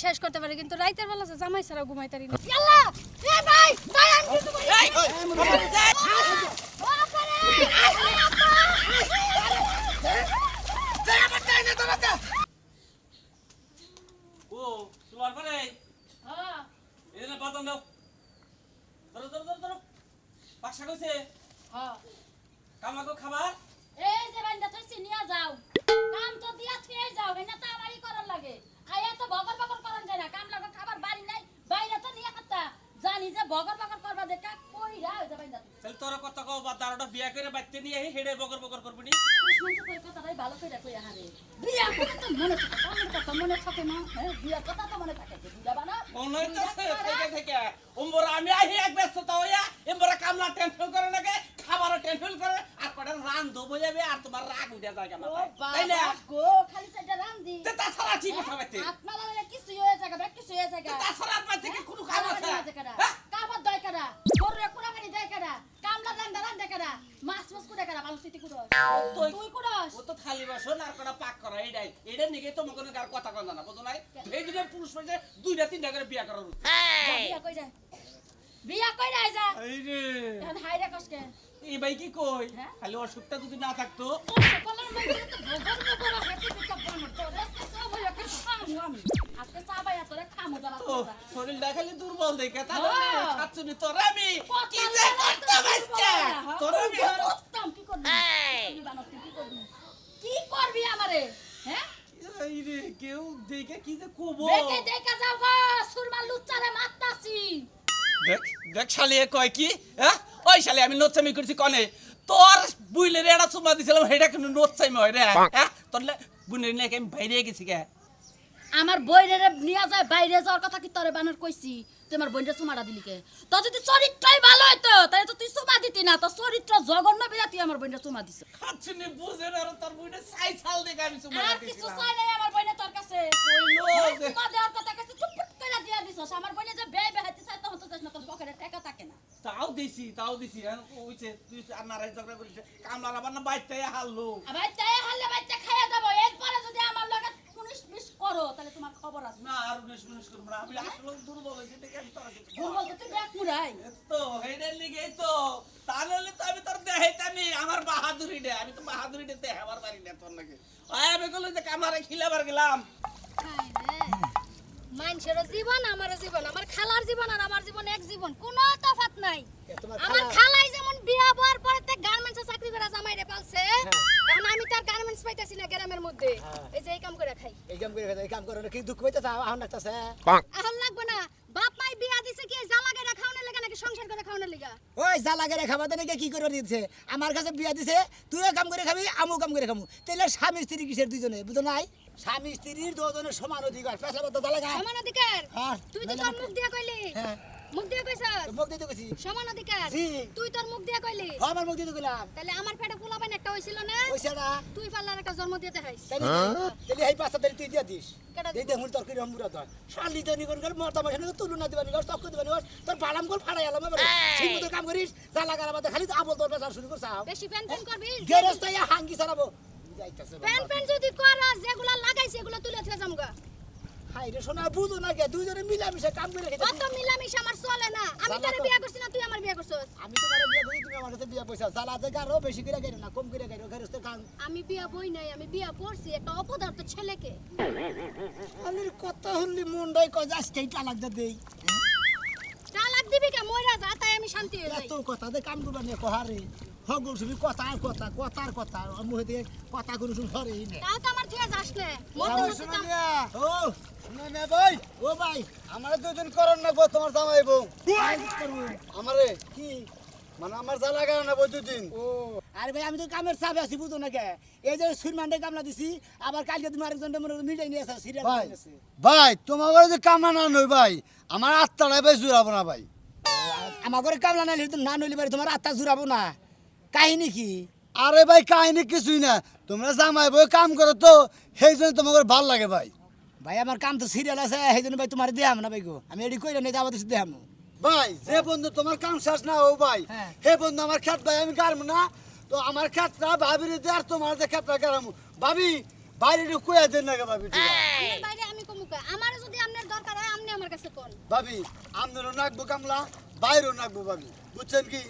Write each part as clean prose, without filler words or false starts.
শেষ করতে পারি কিন্তু রাইতের বেলা জামাই ছাড়া ঘুমাইতারি না ইয়াল্লা এ ভাই ভাই আমি কিছু বলি ও তোমার পরে হ্যাঁ এনে বাজান দাও ধরো পাকশা কইছে হ্যাঁ কামাগো খাবার এই যে বাইন্দা তুই নিয়া যাও কাম তো দিয়া থুয়ে যাও এনা তো আমারই করার লাগে খাইয়া তো বগর বগর করন যায় না কাম লাগো খাবার বাড়ি নাই বাইরে তো নিয়া খাতা জানি যে বগর বগর করবা দেখা কইরা ওই যে বাইন্দা চল তোর কথা কও বা দারোটা বিয়া করে বাইতে নিয়ে আহি হেডে বগর বগর করবনি শুনছ কই কথাটাই ভালো কইরা কই হারে বিয়া কথা তো মনে থাকে না হ্যাঁ বিয়া কথা তো মনে থাকে বিয়া বানা মনে হইতাছে থেকে উমরা আমি আহি এক ব্যস্ত তো হইয়া এমরা কামলা টেনশন করে নাকি খাবারও টেনশন করে আর কটা রান দবো যাবে আর তোমার রাগ উঠে যায় কেন তাই না গো খালি সেটা রান্দি তে তাছাড়া ঠিক কথা বাইতে আপনারা কিছু হয়ে যায় না কিছু হয়ে যায় তাছাড়া আর বাইতে কি কোনো কাম আছে কাবার দয় কারা গরুরে কুড়াকানি দেয় কারা কামলা রান্দা কারা মাছ কুড়া কারা মানুষ তিতি কুড়ো তুই কুড়াস ও তো খালি বসো আর কটা পাক করা এইটা নিগে তো মনে আর কথা কন জানা বুঝো নাই এই যে পুরুষ মানুষে দুইটা তিনটা করে বিয়া করার বিয়া কইরা যা এই রে এখন হাইরা কসকে এই ভাই কি কই খালি অসুখটা যদি না থাকতো সকলের মধ্যে তো ভগর ভগর হাতে পিকআপ বানো তো রেস্ট সব হইয়া কি খামু আমি আজকে সাবাই আসলে খামু জ্বালা তো শরীরটা খালি দুর্বল দেখে তাহলে খাচ্ছনি তোর আমি কি যে করতে বাচ্চা তোর আমি উত্তম কি করবি তুমি বানাতে কি করবি আমারে হ্যাঁ এই রে কেউ দেখে কি যে কবো দেখে যাও গো সুরমা লুচ্চারে মারতাছি দেখ শালি কয় কি হ্যাঁ ওই শালি আমি নোচ্চামি করছি কনে তোর বুইলের এটা চুমা দিছিলাম সেটা কিন্তু নোচ্চামি হয় রে হ্যাঁ তোর বুইলের নাকি আমি বাইরে গেছি কে আমার বইরে নিয়া যায় বাইরে যাওয়ার কথা কি তোরে বানর কইছি তুই আমার বইরে চুমাটা দিলি কে তো যদি চরিত্রই ভালো হইতো তাহলে তো তুই চুমা দিতি না তো চরিত্র জঘন্য বিরা তুই আমার বইরে চুমা দিছ খাচ্ছনি বুঝে না তোর বুইলে সাই ছাল দেখে আমি চুমা আর কিছু চাই নাই আমার বইরে তোর কাছে কইলো যে চুমা দেওয়ার কথা কাছে চুপট কইরা দিয়া দিছস আমার বইরে যে বেয় বেহাইতে চাই তখন তো যাস না তোর পকেটে টাকা থাকে না তাও দিছি ওইছে তুই আর নারাই ঝগড়া করিস কামলার আবার না বাইতে হারলো আবার তাই হাললে বাইতে খাইয়া যাব এরপরে যদি আমার লগে 19-20 করো তাহলে তোমার খবর আছে না আর 19 করব না আমি আসলে দুর্বল হইছি দেখে আমি তোর কাছে দুর্বল তো তুই ব্যাক মুরাই তো হেডের লিগেই তো তাহলে তো আমি তোর দেখাইতামি আমার বাহাদুরি দে আমি তো বাহাদুরি দে দেখাবার পারি না তোর লাগে ওই আমি কইলো যে কামারে খিলাবার গেলাম মানুষের জীবন আমার জীবন আমার খালার জীবন আর আমার জীবন এক জীবন কোনো তফাৎ নাই আমার খালাই যেমন বিয়া হওয়ার পরে তে গার্মেন্টসে চাকরি করে জামাইরে পালছে এখন আমি তার গার্মেন্টস পাইতাছি না গ্রামের মধ্যে এই যে এই কাম করে খাই এই কাম করে কি দুঃখ পাইতাছ আহন লাগতাছে এখন লাগবে না বাপ মাই বিয়া দিছে কি জামাগেরা খাওয়ানোর লাগা নাকি সংসার করে খাওয়ানোর লাগা ওই জালাগেরে খাবার দেনে কি করে দিছে আমার কাছে বিয়া দিছে তুইও কাম করে খাবি আমিও কাম করে খামু তাইলে স্বামী স্ত্রী কিসের দুইজনে বুঝো নাই স্বামী স্ত্রীর দুজনের সমান অধিকার ফেসলা বলতে জালাগা সমান অধিকার হ্যাঁ তুই তো তোর মুখ দিয়া কইলি হ্যাঁ মুখ দিয়া কইছস মুখ দিতে কইছি সমান অধিকার জি তুই তোর মুখ দিয়া কইলি আমার মুখ দিতে কইলাম তাহলে আমার পেটে পোলাবেন একটা হইছিল না ওইছাড়া তুই পাল্লার একটা জন্ম দিতে হাইস তাইলে এই পাঁচটা তাইলে তুই দিয়া দিস কেডা দেই দে মুর তরকারি আমুরা দর শালি জনি কোন গল মরতা মাসে তুলু না দিবানি গস তক দিবানি গস তোর বালাম গোল ফাড়াই আলাম এবারে ঠিক মতো কাম করিস জালাগার বাদে খালি আবল তোর বেচার শুরু করছাও বেশি প্যান প্যান করবি গেরস্তায় হাঙ্গি চালাবো যাইতাছে প্যান প্যান যদি করাস যেগুলা লাগাইছে এগুলা তুলে তুলে যামগা হাই রে সোনা বুঝো না কে দুইজনে মিলামিশে কাম করে খেতে কত মিলামিশা আমার চলে না আমি তোরে বিয়া করছি না তুই আমার বিয়া করছস আমি তোমার বিয়ে করি তুমি আমার কাছে বিয়ে পয়সা জ্বালাতে গারো বেশি করে গাইরো না কম করে গাইরো গেরস্তে কাম আমি বিয়া বই নাই আমি বিয়া করছি একটা অপদার্থ ছেলেকে আমি কত হলি মুন্ডাই কই আজকেই তালাক দে দেই তালাক দিবি কে মইরা যা তাই আমি শান্তি হই যাই এত কথা দে কাম করবা নে কহারে হগল শুনি কথার কথা মুহে দিয়ে কথা কোনো শুন হরেই না তাও তো আমার থিয়া যাস না মরতে মরতে ও শুনে ভাই ও ভাই আমারে দুদিন করন না গো তোমার জামাই বউ আমারে কি মানে আমার জ্বালা গায় না বই দুদিন ও আরে ভাই আমি তো কামের চাপে আছি বুঝো না কে এই যে সুরমান্ডে কামলা দিছি আবার কালকে তুমি আরেকজন মিটাই নিয়ে আসা সিরিয়াল ভাই ভাই তোমার ঘরে যে কামনা না নই ভাই আমার আত্মাটাই ভাই জুড়াবো না ভাই আমার ঘরে কামলা না না নইলে পারে তোমার আত্মা জুড়াবো না কাহিনী কি আরে ভাই কাহিনী কিছুই না তোমরা জামাই বই কাম করো তো সেই জন্য তোমার ঘরে ভাল লাগে ভাই ভাই আমার কাম তো সিরিয়াল আছে সেই জন্য ভাই তোমার দেয়াম না ভাই গো আমি এডি কইরা নেই যাবো দেয়াম ভাই যে বন্ধু তোমার কাম শেষ না ও ভাই হ্যাঁ। হে বন্ধু আমার ক্ষেত ভাই আমি গারমু না তো আমার ক্ষেতটা ভাবির দে আর তোমার যে ক্ষেতটা গারামু ভাবি বাইরে কইয়া দেন না ভাবি বাইরে আমি কমুকা আমার যদি আপনার আমার কাছে কোন ভাবি আমনেরও নাকবো কামলা বাইরেও নাকবো ভাবি বুঝছেন কি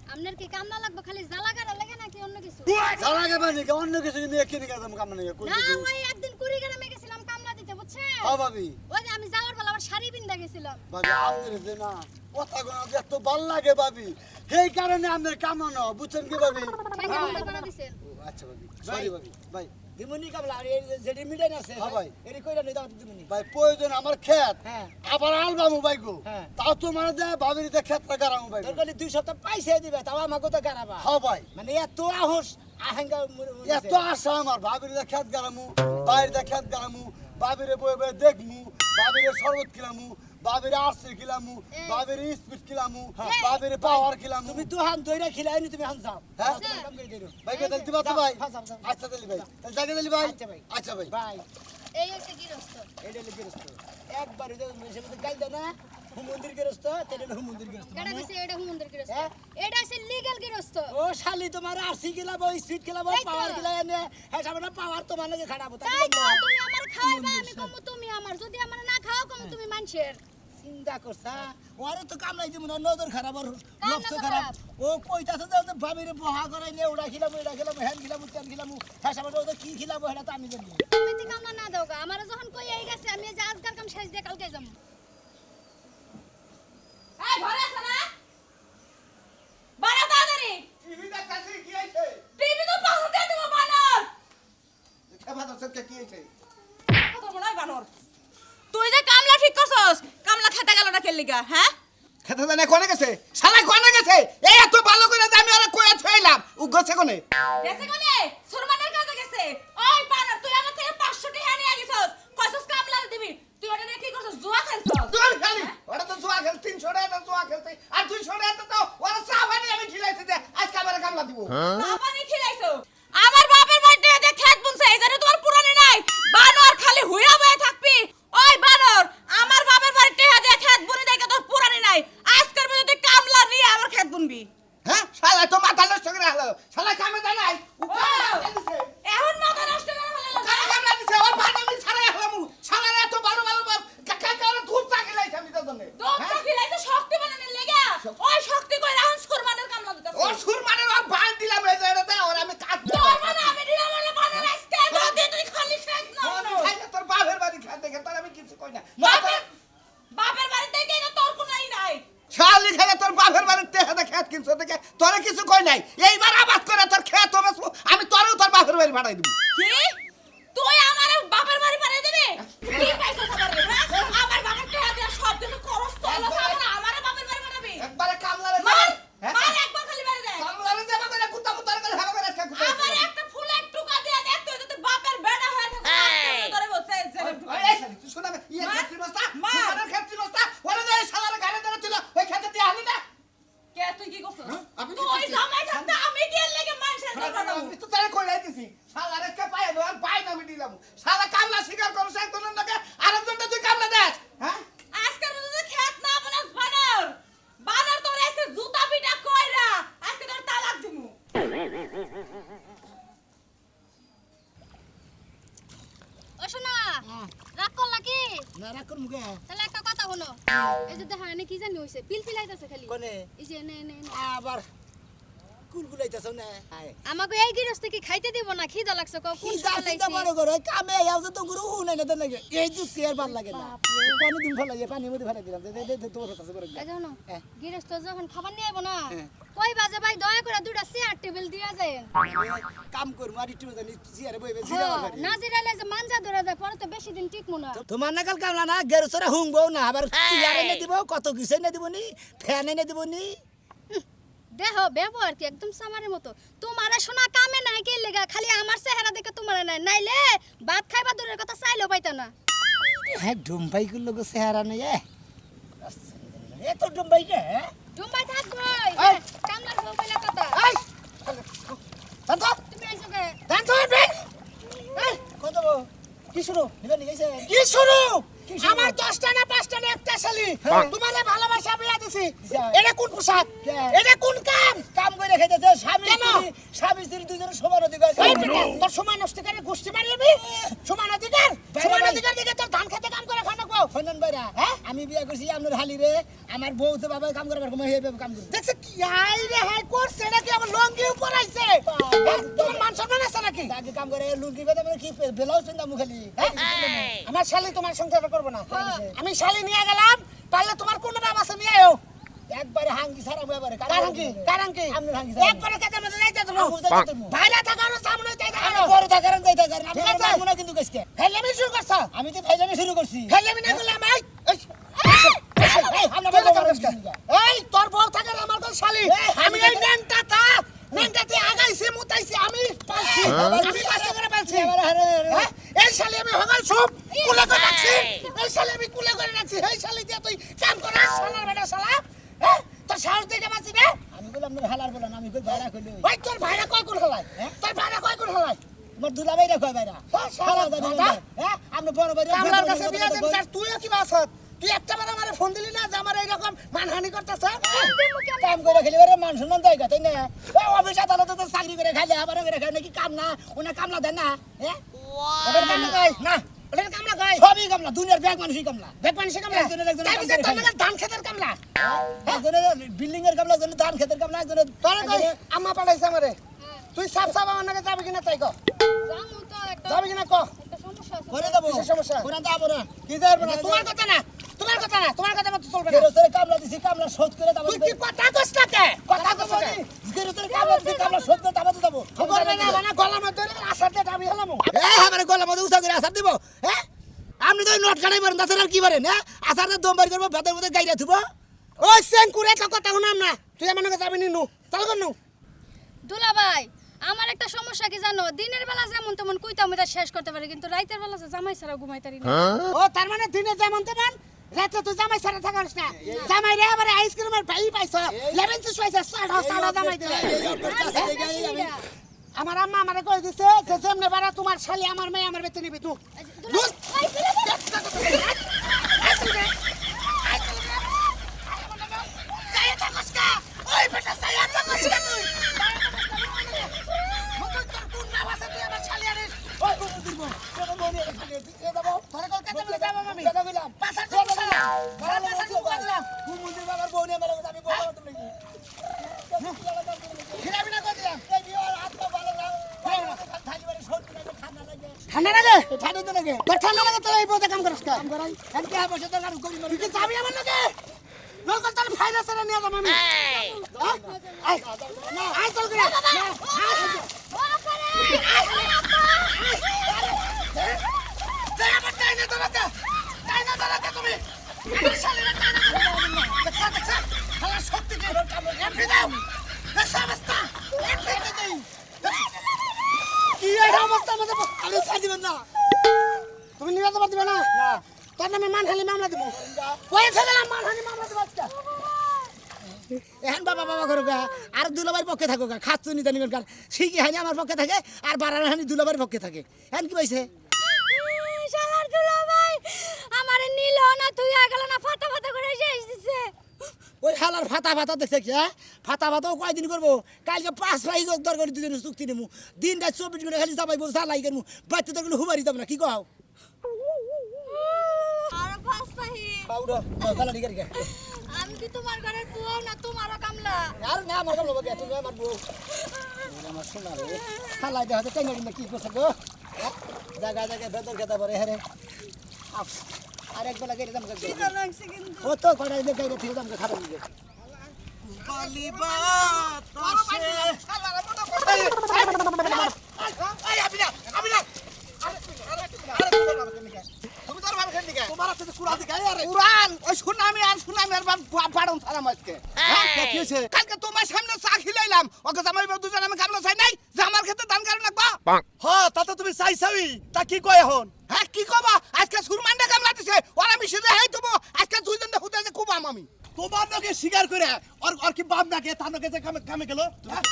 আপনার কি কামলা লাগবে খালি জ্বালা গাড়া লাগে নাকি অন্য কিছু জ্বালাগে মানে কি অন্য কিছু নিয়ে কিনে গেলাম কামলা নিয়ে কই না ওই একদিন কুড়িগ্রামে গেছিলাম কামলা দিতে বুঝছেন হ্যাঁ ভাবি ওই যে আমি যাওয়ার বেলা আবার শাড়ি পিন্দা গেছিলাম ভাবি আমনের যে না কথা গোনা এত ভাল লাগে ভাবি সেই কারণে আমনের কামানো বুঝছেন কি ভাবি ঠেঙ্গা মুন্ডা করে দিছেন আচ্ছা ভাবি সরি ভাবি ভাই দিমুনি কামলা আর এই যেটি মিটাই আছে হ্যাঁ ভাই। এটি কইরা নিতে দিমুনি ভাই প্রয়োজন আমার ক্ষেত হ্যাঁ। আবার আলবামু বাইকো হ্যাঁ। তাও তোমার দে ভাবির দে ক্ষেতটা গারামু বাইকো তোর বলি 2 সপ্তাহ পাইছে দিবে তাও আমাকে তো গারাবা হ্যাঁ ভাই মানে এত আহস আহেঙ্গা এত আশা আমার ভাবির দে ক্ষেত গারামু বাইরের দে ক্ষেত গারামু ভাবিরে বই বই দেখমু ভাবিরে শরবত খিলামু ভাবিরে আরসি খিলামু ভাবিরে স্পিড খিলামু ভাবিরে পাওয়ার খিলামু তুমি তো হান ধইরা খিলাইনি তুমি হান যাও হ্যাঁ? কাম করে দিও ভাই কে দিতে পারছো ভাই হ্যাঁ, যাও, যাও। আচ্ছা দিলি ভাই তাহলে জায়গা দিলি ভাই আচ্ছা ভাই। আচ্ছা ভাই ভাই এই হচ্ছে গৃহস্থ এটা হলো গৃহস্থ একবার মেশে মধ্যে গাইদা না হুমন্দির গৃহস্থ তেলে হুমন্দির গৃহস্থ কেডা কইছে এটা হুমন্দির গৃহস্থ হ্যাঁ? এটা হচ্ছে লিগ্যাল গৃহস্থ ও শালি তোমার আরসি খেলাবো স্পিড খেলাবো এই তো। পাওয়ার খেলাই এনে হ্যাঁ সামনে পাওয়ার তোমার নাকি খাটাবো তাই তো তুমি আমার খাওয়াইবা আমি কমু তুমি আমার যদি আমার না খাও কমু তুমি মানুষের চিন্তা করছা ওরে তো কামলাই দিব না নজর খারাপ আর কার লক্ষ্য নজর খারাপ খারাপ? ও কইতাছে যে ভাবিরে বহা করাইলে ওটা খিলাবো এটা খিলাবো হ্যান খিলাবো তেন খিলাবো হ্যাঁ সামনে ওটা কি খিলাবো এটা তো আমি জানি তুমি তো কামলা না দাও গা আমার যখন কই এই গেছে আমি যে আজকাল কাম শেষ দিয়ে কালকে যাবো এই ঘরে আছে না বাড়া তাড়াতাড়ি টিভি দেখতাছি কি হইছে টিভি তো পাশে দিয়ে দেবো বানর খেবা দর্শককে কি হইছে কত মনে হয় বানর তুই যে কামলা ঠিক করছস কামলা খেতে গেল না কেলিগা হ্যাঁ খেতে জানে কোনে গেছে শালা কোনে গেছে এই এত ভালো করে যে আমি আরে কইয়া থইলাম উ গছে কোনে গেছে কোনে সুরমানের কাছে গেছে ওই বানর তুই আমার থেকে 500 টাকা নিয়ে গেছস কইছস কামলা দিবি তুই ওটা নিয়ে কি করছস জুয়া খেলছস তুই খালি ওরা তো জুয়া খেল 300 টাকা জুয়া খেলতে আর 200 টাকা তো ওরা সাবানি আমি খিলাইতে দে আজকে আমার কামলা দিব সাবানি খিলাইছো আমার বাপের বাড়িতে এসে খেত বুনছে এই জন্য তোমার পুরানি নাই বানর খালি হুইয়া বয়ে থাকবি ওই বানর আমার বাপের বাড়িতে এসে খেত বুনি দেখে তোর পুরানি নাই আজকের মধ্যে তুই কামলা নিয়ে আমার খেত বুনবি হ্যাঁ শালা তো মাথা নষ্ট করে হলো শালা কামে জানাই ও কামলা দিছে এখন মাথা নষ্ট করে ফেললো কামলা দিছে ওর ভাই আমি ছাড়াই হলাম শালা এত ভালো ভালো কাকা কারে দুধ চা খিলাইছে আমি তো জানি দুধ চা খিলাইছে শক্তি বানানোর লেগা ওই শক্তি কই রাহুল সুরমানের কামলা দিতেছে ওর সুর মানে ওর ভাই দিলাম এই যে এটা ওর আমি কাট তোর মানে আমি দিলাম বলে বানর আজকে যদি তুই খালি শেখ না তোর বাপের বাড়ি খেতে দেখে তোর আমি কিছু কই না বাপের বাড়িতে গিয়ে তো তোর কোনাই নাই শালি খেলে তোর বাপের বাড়িতে হেদে খেত কিনছো দেখে তোর কিছু কই নাই এইবার আবাদ করে তোর খেত হবে আমি তোরও তোর বাপের বাড়ি ভাড়াই দিব কি তুই আমার বাপের বাড়ি পাঠিয়ে দিবি কি পাইছো সবার আমার বাপের টাকা দিয়ে সব কিছু খরচ তো হলো আমার বাপের বাড়ি পাঠাবি একবারে কামলারে মার হ্যাঁ মার একবার খালি বাড়ি দে কামলারে যাবা করে কুত্তা মুত্তার করে হাবা করে আজকে কুত্তা আমার একটা ফুলের টুকা দিয়ে দে তুই যদি বাপের বেড়া হয়ে থাকিস তোরে বলছে জেলে ঢুকাই এই শালি তুই শোনা ইয়ে মার, খেতরি নস্তা মার। সুমানের খেতরি নস্তা ওরে দে শালার গাড়ি ধরে তুই ওই খেতে দিয়ে আনি না কে তুই কি করছিস আমি কি তুই করছি? জামাই থাকতে আমি কি এর লাগি মানুষের কথা বলবো আমি তো তারে কই যাইতেছি শালার আজকে পায় না পাই না আমি দিলাম শালা কামলা স্বীকার করছ একজনের নাকি আরেকজনটা তুই কামলা দেস হ্যাঁ আজকের মধ্যে খেত না বলাস বানর বানর তোর আজকে জুতা পিটা কইরা আজকে তোর তালাক দিমু ও শোনা রাগ করলা কি না রাখ করমু কে তাহলে একটা কথা হলো এই যে দেখা কি জানি হইছে পিল পিলাইতাছে খালি কোনে এই যে নে নে নে। আবার কুলকুলাইতাছ না আয় আমাকে এই গৃহস্থ কি খাইতে দিব না খিদা লাগছে কও কি কোন দাসিটা বড় করে কামে আইও তো গুরু হুনাই না দেন লাগে এই যে চেয়ার ভাল লাগে না পানি দিন ফলাই পানির মধ্যে ফেলাই দিলাম দে তোর কাছে করে এই জানো হ্যাঁ। গৃহস্থ যখন খাবার নিয়ে আইবো না হ্যাঁ। কই বাজে ভাই দয়া করে দুটা চেয়ার টেবিল দিয়া যায় কাম করমু আর একটু জানি চেয়ারে বইবে হ্যাঁ, জিরা মারবাড়ি না জিরাইলে যে মানজা ধরে যায় পরে তো বেশি দিন টিকমু না তোমার নাকাল কামলা না গেরসরা হুংবো না আবার চেয়ার এনে দিব কত কিছু এনে দিব নি ফ্যান এনে দিব নি দেহ ব্যবহার কি একদম সামারের মতো তোমার শোনা কামে নাই কে লেগা খালি আমার চেহারা দেখে তোমার নাই নাইলে ভাত খাইবা দূরের কথা চাইলেও পাইতা না হ্যাঁ ডুম্বাই গুলো গো চেহারা নেই এ তো ডুম্বাই কে ডুম্বাই থাকবই এই! কামলার বউ কইলা কথা এই শান্ত তুমি আইছো কে শান্ত বে এই কত গো কি শুরু নিবে নিয়েছে কি শুরু আমার 10টা না 5টা না একটা শালি তোমারে ভালোবাসা বিয়া দিছি এটা কোন পোশাক এটা কোন কাম কাম করে খাইতেছে স্বামী স্ত্রী দুজনের সমান অধিকার এই বেটা তোর সমান নষ্ট করে গোষ্ঠী মারিবি সমান অধিকার দিকে তোর ধান খেতে কাম করে খাওয়া শোনেন ভাইরা আমি বিয়ে করছি আপনার হালি রে আমার বউ তো বাবা কাম করবার সময় হেবে কাম করে দেখছ কি হাই রে হাই করছে নাকি আমার লঙ্গি উপর আইছে তোমার মান সম্মান আছে নাকি আগে কাম করে লুঙ্গি বেদে মানে কি বেলাও চিন্তা মুখালি আমার শালি তোমার সংসার করব না আমি শালি নিয়ে গেলাম পারলে তোমার কোন নাম আছে নিয়ে আয়ো একবারে হাঙ্গি সারা ব্যাপারে কারাঙ্কি আপনি হাঙ্গি একবারে কাজে মধ্যে যাইতে তো ভাইরা থাকার সামনে যাইতে কারো বড় থাকার যাইতে কারণ আমি মনে কিন্তু কইছে ফেলামি শুরু করছ আমি তো ফেলামি শুরু করছি ফেলামি না করলে আমি এই তোর বউ থাকার আমার কোন শালি আমি এই নেংটাতে আগাইছি মুতাইছি আমি পালছি আমি কষ্ট করে পালছি এই শালি আমি হগাল সব কুলে করে রাখছি এই শালি আমি কুলে করে রাখছি এই শালি দিয়ে তুই কাম করিস শালার বেটা শালা তোর সাহস দেখে বাঁচি রে আমি বললাম না হালার বলেন আমি কই ভাড়া কইলি ওই তোর ভাড়া কয় কোন হালাই তোর ভাড়া কয় কোন হালাই তোমার দুলা বাইরা কয় বাইরা শালা দাদা আপনি বড় বাইরা কামলার কাছে বিয়া দেন স্যার তুইও কি বাসত তুই একটা বার আমারে ফোন দিলি না যে আমার এইরকম মানহানি করতেছে কাম করে খেলি বারে মান সম্মান দেয় তাই না ও অফিস আদালতে তো চাকরি করে খাইলে আবার করে খাই নাকি কাম না ওনা কামলা দেন না ওদের কামলা কই না ওদের কামলা কই সবই কামলা দুনিয়ার ব্যাগ মানুষই কামলা ব্যাগ মানুষই কামলা একজনের ধান খেতের কামলা একজনের বিল্ডিং এর কামলা একজনের ধান খেতের কামলা একজনের তোরে কই আম্মা পাঠাইছে আমারে তুই সাপ সাপ আমার নাকি যাবি কিনা তাই কো জামু তো একটা যাবি কিনা কো একটা সমস্যা আছে করে দেব সমস্যা করে দাও না কি যাবে না তোমার কথা না তোমার কথা মত চলবে না তোরে কামলা দিছি কামলা শোধ করে দাও তুই কি কথা কস না কে কথা কস না জিরে তোরে কামলা দিছি কামলা শোধ করে দাও দেব খবর না মানে গলা মত ধরে আসার দে দাবি হলাম আমারে গলা মত উঠা করে আসার দিব আপনি তো নোট কাটাই পারেন তাছাড়া আর কি পারেন আসার দে দম বাড়ি করব ভেতর মধ্যে গাইরা থুব ওই সেঙ্কুরে একটা কথা শুনাম না তুই আমার নাকি যাবি নিনু চল করনু দুলা ভাই আমার একটা সমস্যা কি জানো দিনের বেলা যেমন তেমন কইতা আমি তা শেষ করতে পারি কিন্তু রাতের বেলা জামাই ছাড়া ঘুমাইতারি না ও তার মানে দিনে যেমন তেমন রাতে তুই জামাই ছাড়া থাকাস না জামাই রে আবার আইসক্রিমের ভাই পাইছ লেমন জুস পাইছ সাড়া জামাই দে আমার আম্মা আমারে কই দিছে যে যেমনে বারা তোমার শালি আমার মেয়ে আমার বেতে নিবি তুই ওই বেটা সাইয়া থাকস না তুই মতো তোর কোন নাম আছে তুই আমার শালি আনিস ওই কোন দিব কোন মনে এ দাও তোরে কল কেটে বলে যাব আমি দাদা কইলাম পাঁচা দিলাম পাঁচা দিলাম তুই মন্দির বাবার বউ নিয়ে মেলা আমি বউ তুমি নাকি ফিরাবি না কই দিলাম এই বিয়ার হাত পা ভালো লাও থাকি বাড়ি সর করে ঠান্ডা লাগে ঠান্ডা তো লাগে তোর ঠান্ডা লাগে তোর এই বউতে কাম করিস কাম করাই এন কি বসে তো আর করি তুই কি যাবি আমার লাগে নকল তাহলে ফাইনান্স এর নিয়ে যাব আমি আই চল করে ও করে তুই আমার তাই না দাঁড়াতে তুমি শালিরা দেখা হালা শক্তি কে এমপি দাও দেখা অবস্থা এমপি দেই কি এই অবস্থা মধ্যে আমি ছাড় দিবেন না তুমি নিয়ে যেতে পারবে না তোর নামে মানহানি মামলা দেব ওই ছেলে মানহানি মামলা দেব আজকে এখন বাবা করো গা আর দুলাভাইয়ের পক্ষে থাকো গা খাচ্ছু নিতে নিবেন কার শিখি হানি আমার পক্ষে থাকে আর বারাহানি দুলাভাইয়ের পক্ষে থাকে এখন কি পাইছে শালার দুলা ভাই আমারে নিল না তুই আগলা না ফাটা ফাটা করে শেষ দিছে ওই হালার ফাতা দেখছে কি ফাতাও কয়দিন করবো কালকে 5 প্রাইজ দরকার দুদিন চুক্তি নেবো দিনটা 24 ঘন্টা খালি যাবাই বল চালাই করবো বাচ্চা তো হুবারি যাব না কি কও আর পাস পাহি পাউডা কালা ঠিক আছে আমি কি তোমার ঘরের বউ না তোমারও কামলা আর না আমার কামলা বগে তুমি আমার বউ আমার শোনা রে খালাই দে হাতে টেঙ্গা কি করছ গো জায়গা ভেতর খেতা পরে হরে আর এক বেলা গেলে দাম করবে কি লাগছে কিন্তু ও তো কড়াই দে গাইরে ঠিক দাম খাবে দিবে কালকে তোমার সামনে চা খিলাইলাম ওকে জামাই বাবু দুজন আমি কামলা চাই নাই যে আমার ক্ষেত্রে দান কারণ লাগবা হ্যাঁ তাতে তুমি চাইছাবি তা কি কয় এখন হ্যাঁ কি কবা আজকে সুরমান্ডা কামলা দিছে ওরা আমি সিধে হাই দেবো আজকে দুইজন হুদে যে খুব আমি তোমার নাকি স্বীকার করে আর কি বাপ নাকি তার নাকি যে কামে গেল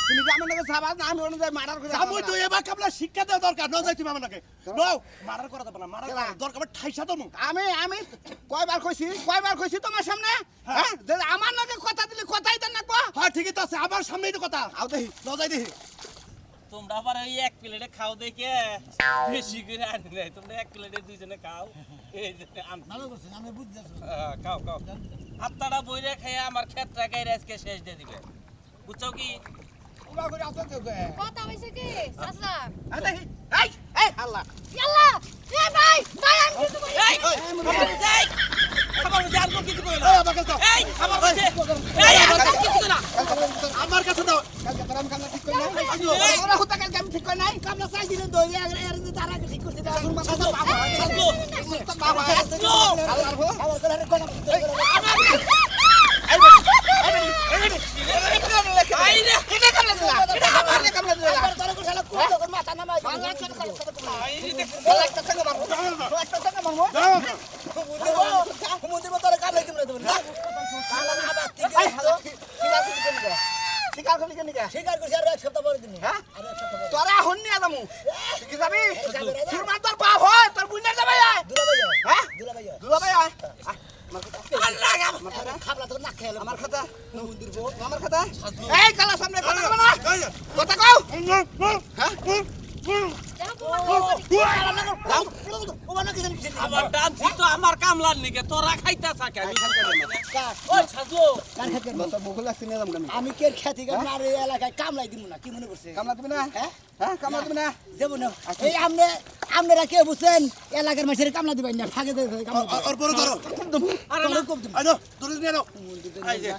তুমি কি আমার নাকি সাবাস না আমি অনুযায়ী মার্ডার করে আমি তো এবার কামলা শিক্ষা দেওয়া দরকার ন যাই তুমি আমার নাকি নো মার্ডার করা যাবে না মার্ডার দরকার ঠাইসা তো আমি কয়বার কইছি তোমার সামনে হ্যাঁ যে আমার নাকি কথা দিলে কথাই দেন না কো হ্যাঁ ঠিকই তো আছে আমার সামনেই তো কথা আও দেখি ন যাই দেখি তোমরা আবার ওই এক প্লেটে খাও দেখে বেশি করে আনি নাই তোমরা এক প্লেটে দুইজনে খাও এই যে ভালো করছেন আমি বুঝতেছি খাও খাও হাতটা বইরে খেয়ে আমার ক্ষেতটা গাইরে আজকে শেষ দিয়ে দিবে বুঝছো কি উবা করে আসতে তো কথা হইছে কি চাচা এই এই এই আল্লাহ ইয়াল্লা এ ভাই তাই আমি কিছু করি এই খাবার বুঝে আর কিছু কই না এই আমার কাছে দাও এই খাবার বুঝে এই আর কিছু কই না আমার কাছে দাও কালকে কাম কামলা ঠিক করে নাই ওরা হুতা কালকে আমি ঠিক করে নাই কামলা চাই দিলেন তো এর তারা ঠিক করতে দাও আমার মাথা তো বাবা বাবা আল্লাহর হো আবার করে কোন আইরে এটা কামলা দিলা এটা কামলা দিলা তোর কোন শালা কুড়ো কোন মাথা নামাই আইরে দেখ একটা সঙ্গে মারবো একটা সঙ্গে মারবো মুদির মতো কামলা দিমরা দেব না কালা আবার ঠিক আছে শিকার করলি কেন শিকার করছি আর এক সপ্তাহ পরে দিনি হ্যাঁ আর এক সপ্তাহ পরে তোরা হন্নি আদামু কি যাবি সুরমান তোর বাপ হয় তোর বুইনা যাবে দুলাভাই হ্যাঁ দুলাভাই আয় আল্লাহ খাবলা তো না খেলো আমার খাতা মন্দির বউ আমার খাতা এই কালা সামনে কথা কও না কথা কও হ্যাঁ আমার ডান্সি তো আমার কামলার নিকে তোরা খাইতা থাকে আমি ওই সাজু আমি কে খ্যাতি গান আর এই এলাকায় কামলাই দিব না কি মনে করছে কামলা দিবি না হ্যাঁ কামলা দিবি না দেব না এই আপনারা কে বুঝছেন এলাকার মানুষের কামলা দিবেন না ফাঁকে দেবে কামলা আর বড় ধরো আরে না আই দাও তোর নিয়ে নাও এই যে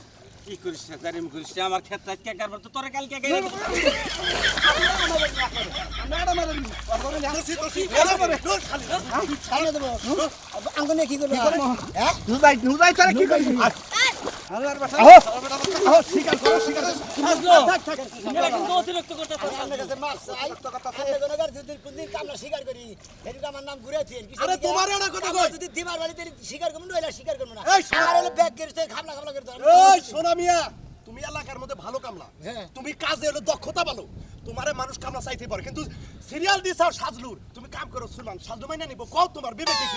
কি করিস না জারিম করিস না আমার ক্ষেত্রে কে কারবার তো তোরে কালকে গাইরে কামলা দেব আঙ্গনে কি করবে হ্যাঁ নুদাই তোরা কি করবি মেলা কিন্তু অতিরিক্ত করতে আরে তোমার এটা কথা কই এই সোনা মিয়া তুমি এলাকার মধ্যে ভালো কামলা হ্যাঁ। তুমি কাজে হলো দক্ষতা ভালো তোমারে মানুষ কামলা চাইতে পারে কিন্তু সিরিয়াল দিছাও সাজলুর তুমি কাম করো সুলমান সাজলু মাইনা নিব কও তোমার বিবেকে কি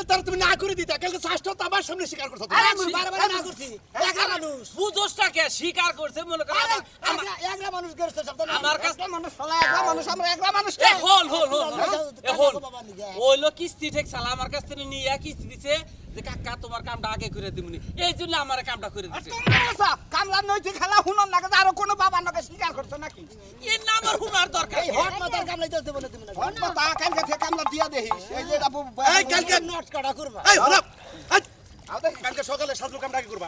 তার তুমি না করে দিতা কালকে শাস্ত্র তো আমার সামনে স্বীকার করছো বুঝোসটা কে স্বীকার করছে মনে কর আমার কাছে হল ওইলো কিস্তি ঠিক সালা আমার কাছ থেকে নিয়ে কিস্তি দিছে যে কাকা তোমার কামটা আগে করে দিমুনি এই জন্য আমার কামটা করে দিছে কামলা নৈতিক খেলা হুনন না আরো কোনো বাবা নাকি স্বীকার করছো নাকি এর নাম আর হুনার দরকার এই হট মাতার কামলা চলতে বলে তুমি না হট মাতা কালকে থেকে কামলা দিয়া দেহিস এই যে আপু এই কালকে নোট কাটা করবা এই হরাপ কালকে সকালে সাজলু কামটা আগে করবা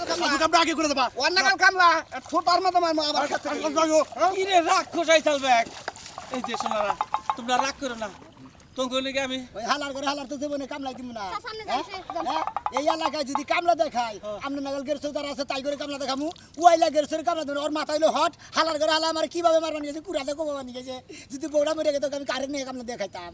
সাজলু কামটা আগে করে দেবা অন্যকাল কামলা ছোটর মতো মারমু আবার কাছে কি রে রাগ খোসাই চলবে এই যে শোনারা তোমরা রাগ করো না তোমাকে লেগে আমি ওই হালার করে হালার তো জীবনে কামলাই দিব না সামনে হ্যাঁ? যাইছে হ্যাঁ? এই এলাকায় যদি কামলা দেখায় আমরা নাগাল গেরছো যারা আছে তাই করে কামলা দেখামু ওয়াইলা গেরছোর কামলা দেবো ওর মাথায় হলো হট হালার করে হালা আমার কিভাবে মারবা নিয়ে গেছে কুড়াতে কোবা নিয়ে গেছে যদি বৌড়া মরে গেছে আমি কারেন্ট নিয়ে কামলা দেখাইতাম